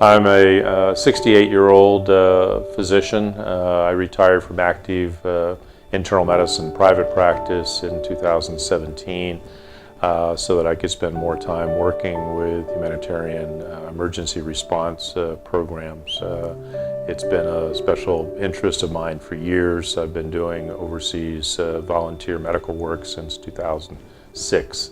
I'm a 68-year-old physician. I retired from active internal medicine private practice in 2017 so that I could spend more time working with humanitarian emergency response programs. It's been a special interest of mine for years. I've been doing overseas volunteer medical work since 2006.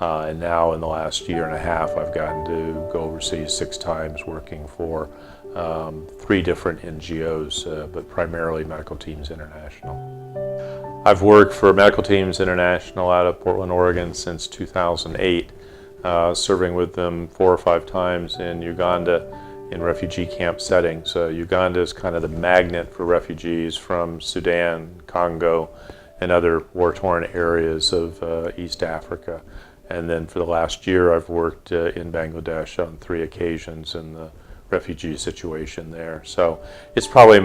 And now in the last year and a half, I've gotten to go overseas 6 times working for 3 different NGOs, but primarily Medical Teams International. I've worked for Medical Teams International out of Portland, Oregon since 2008, serving with them 4 or 5 times in Uganda in refugee camp settings. Uganda is kind of the magnet for refugees from Sudan, Congo, and other war-torn areas of East Africa. And then for the last year, I've worked in Bangladesh on 3 occasions in the refugee situation there. So it's probably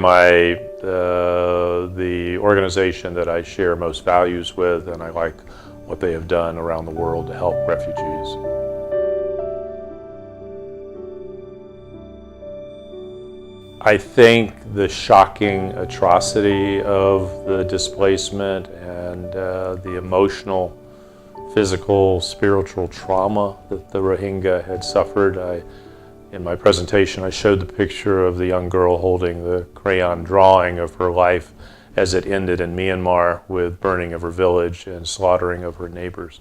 the organization that I share most values with, and I like what they have done around the world to help refugees. I think the shocking atrocity of the displacement and the emotional, physical, spiritual trauma that the Rohingya had suffered. In my presentation, I showed the picture of the young girl holding the crayon drawing of her life as it ended in Myanmar with burning of her village and slaughtering of her neighbors.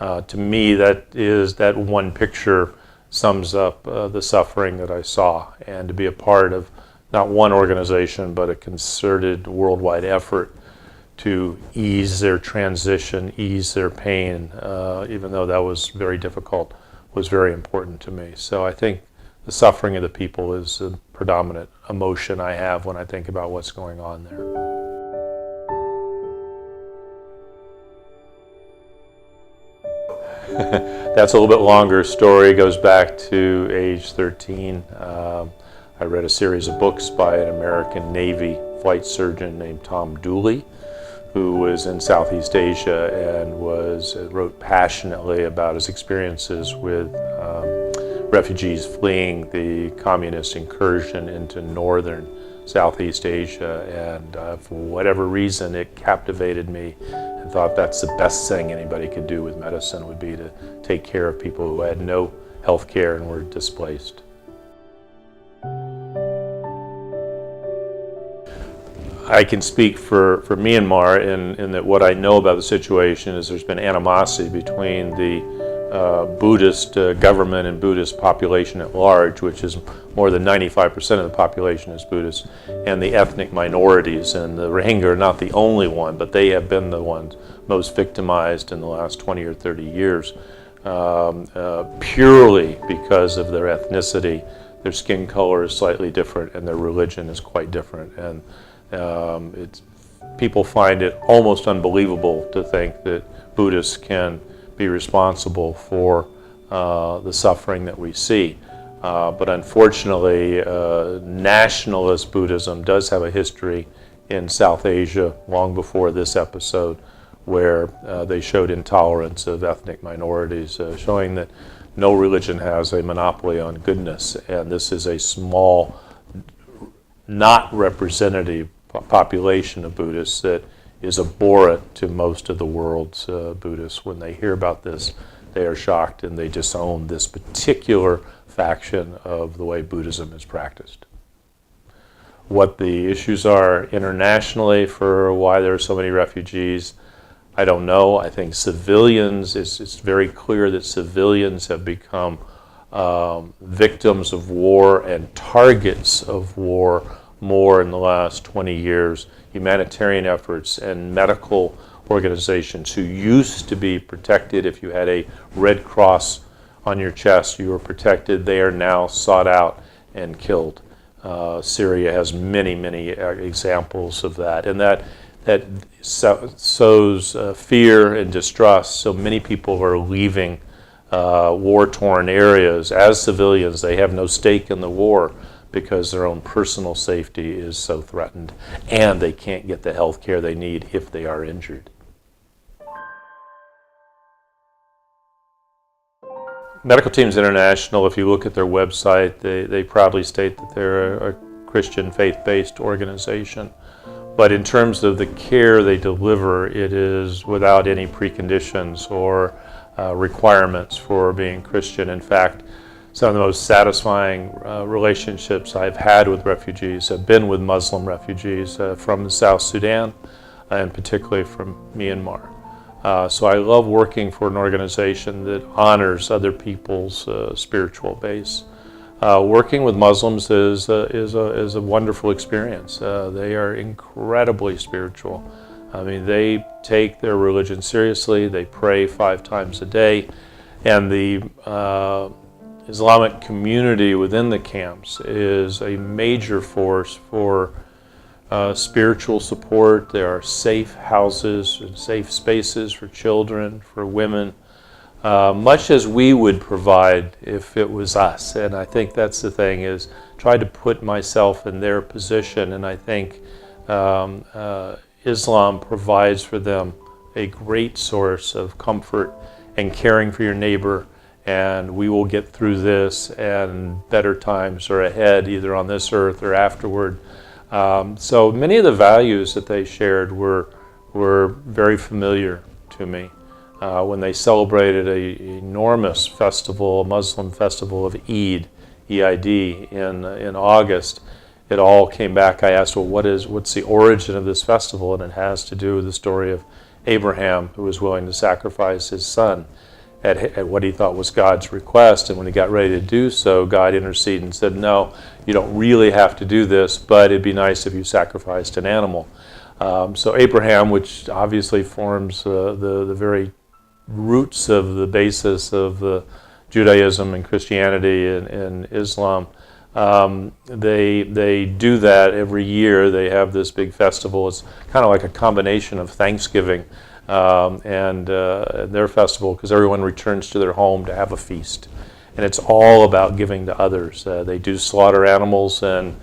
To me, that one picture sums up the suffering that I saw, and to be a part of not one organization, but a concerted worldwide effort to ease their transition, ease their pain, even though that was very difficult, was very important to me. So I think the suffering of the people is the predominant emotion I have when I think about what's going on there. That's a little bit longer story. It goes back to age 13. I read a series of books by an American Navy flight surgeon named Tom Dooley, who was in Southeast Asia and wrote passionately about his experiences with refugees fleeing the communist incursion into northern Southeast Asia. And for whatever reason, it captivated me and thought that's the best thing anybody could do with medicine would be to take care of people who had no health care and were displaced. I can speak for Myanmar in that what I know about the situation is there's been animosity between the Buddhist government and Buddhist population at large, which is more than 95% of the population is Buddhist, and the ethnic minorities. And the Rohingya are not the only one, but they have been the ones most victimized in the last 20 or 30 years, purely because of their ethnicity. Their skin color is slightly different, and their religion is quite different. And people find it almost unbelievable to think that Buddhists can be responsible for the suffering that we see. But unfortunately, nationalist Buddhism does have a history in South Asia long before this episode, where they showed intolerance of ethnic minorities, showing that no religion has a monopoly on goodness, and this is a small, not representative population of Buddhists that is abhorrent to most of the world's Buddhists. When they hear about this, they are shocked and they disown this particular faction of the way Buddhism is practiced. What the issues are internationally for why there are so many refugees, I don't know. I think civilians, it's very clear that civilians have become victims of war and targets of war more in the last 20 years. Humanitarian efforts and medical organizations who used to be protected. If you had a Red Cross on your chest, you were protected. They are now sought out and killed. Syria has many, many examples of that, and that sows fear and distrust. So many people are leaving war-torn areas as civilians. They have no stake in the war because their own personal safety is so threatened, and they can't get the health care they need if they are injured. Medical Teams International, if you look at their website, they proudly state that they're a Christian faith-based organization. But in terms of the care they deliver, it is without any preconditions or requirements for being Christian. In fact, some of the most satisfying relationships I've had with refugees have been with Muslim refugees from the South Sudan, and particularly from Myanmar. So I love working for an organization that honors other people's spiritual base. Working with Muslims is a wonderful experience. They are incredibly spiritual. I mean, they take their religion seriously. They pray 5 times a day, and the Islamic community within the camps is a major force for spiritual support. There are safe houses and safe spaces for children, for women, much as we would provide if it was us. And I think that's the thing, is try to put myself in their position, and I think Islam provides for them a great source of comfort and caring for your neighbor, and we will get through this, and better times are ahead, either on this earth or afterward. So many of the values that they shared were very familiar to me. When they celebrated an enormous festival, a Muslim festival of Eid, E-I-D, in August, it all came back. I asked, well, what's the origin of this festival? And it has to do with the story of Abraham, who was willing to sacrifice his son at what he thought was God's request. And when he got ready to do so, God interceded and said, no, you don't really have to do this, but it'd be nice if you sacrificed an animal. So Abraham, which obviously forms the very roots of the basis of Judaism and Christianity and Islam, they do that every year. They have this big festival. It's kind of like a combination of Thanksgiving and their festival, because everyone returns to their home to have a feast. And it's all about giving to others. They do slaughter animals, and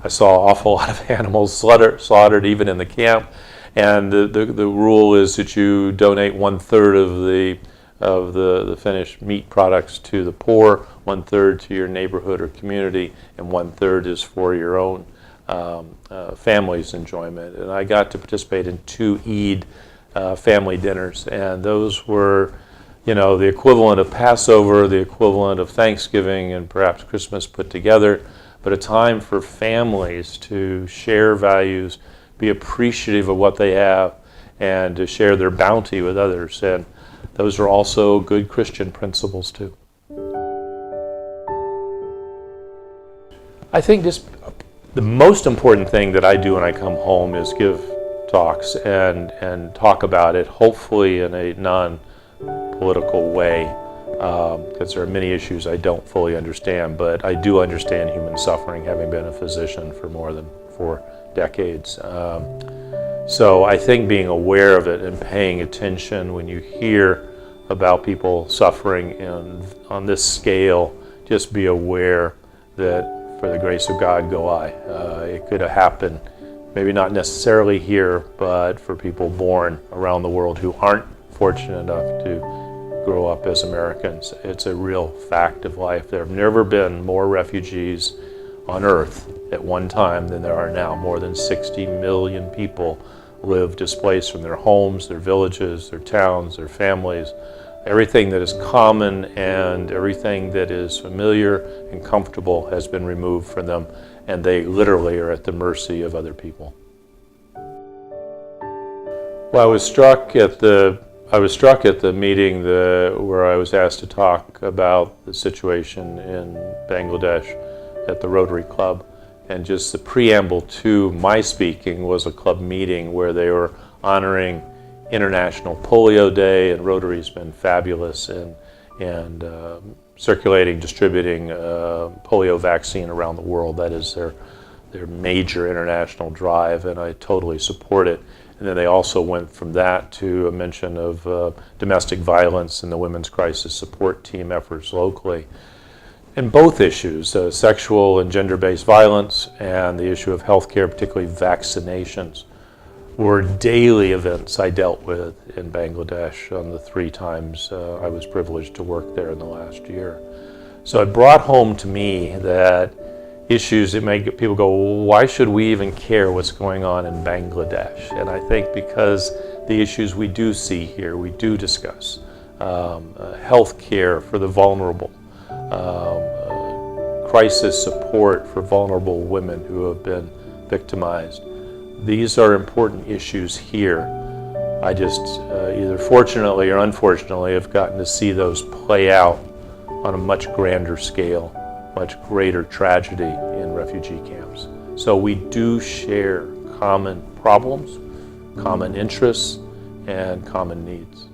I saw an awful lot of animals slaughtered even in the camp. And the rule is that you donate 1/3 of the finished meat products to the poor, 1/3 to your neighborhood or community, and 1/3 is for your own family's enjoyment. And I got to participate in 2 Eid family dinners, and those were, the equivalent of Passover, the equivalent of Thanksgiving, and perhaps Christmas put together, but a time for families to share values, be appreciative of what they have, and to share their bounty with others. And those are also good Christian principles too. I think just the most important thing that I do when I come home is give talks and talk about it, hopefully in a non-political way, because there are many issues I don't fully understand, but I do understand human suffering, having been a physician for more than 4 decades. So I think being aware of it and paying attention when you hear about people suffering on this scale, just be aware that for the grace of God go I. It could have happened, maybe not necessarily here, but for people born around the world who aren't fortunate enough to grow up as Americans. It's a real fact of life. There have never been more refugees on earth at one time than there are now. More than 60 million people live displaced from their homes, their villages, their towns, their families. Everything that is common and everything that is familiar and comfortable has been removed from them, and they literally are at the mercy of other people. Well, I was struck at the meeting where I was asked to talk about the situation in Bangladesh at the Rotary Club, and just the preamble to my speaking was a club meeting where they were honoring International Polio Day, and Rotary's been fabulous in circulating, distributing polio vaccine around the world. That is their major international drive, and I totally support it. And then they also went from that to a mention of domestic violence and the Women's Crisis Support Team efforts locally. And both issues, sexual and gender-based violence and the issue of healthcare, particularly vaccinations, were daily events I dealt with in Bangladesh on the 3 times I was privileged to work there in the last year. So it brought home to me that issues that make people go, why should we even care what's going on in Bangladesh? And I think because the issues we do see here, we do discuss, health care for the vulnerable, crisis support for vulnerable women who have been victimized. These are important issues here. I just either fortunately or unfortunately have gotten to see those play out on a much grander scale, much greater tragedy in refugee camps. So we do share common problems, common interests, and common needs.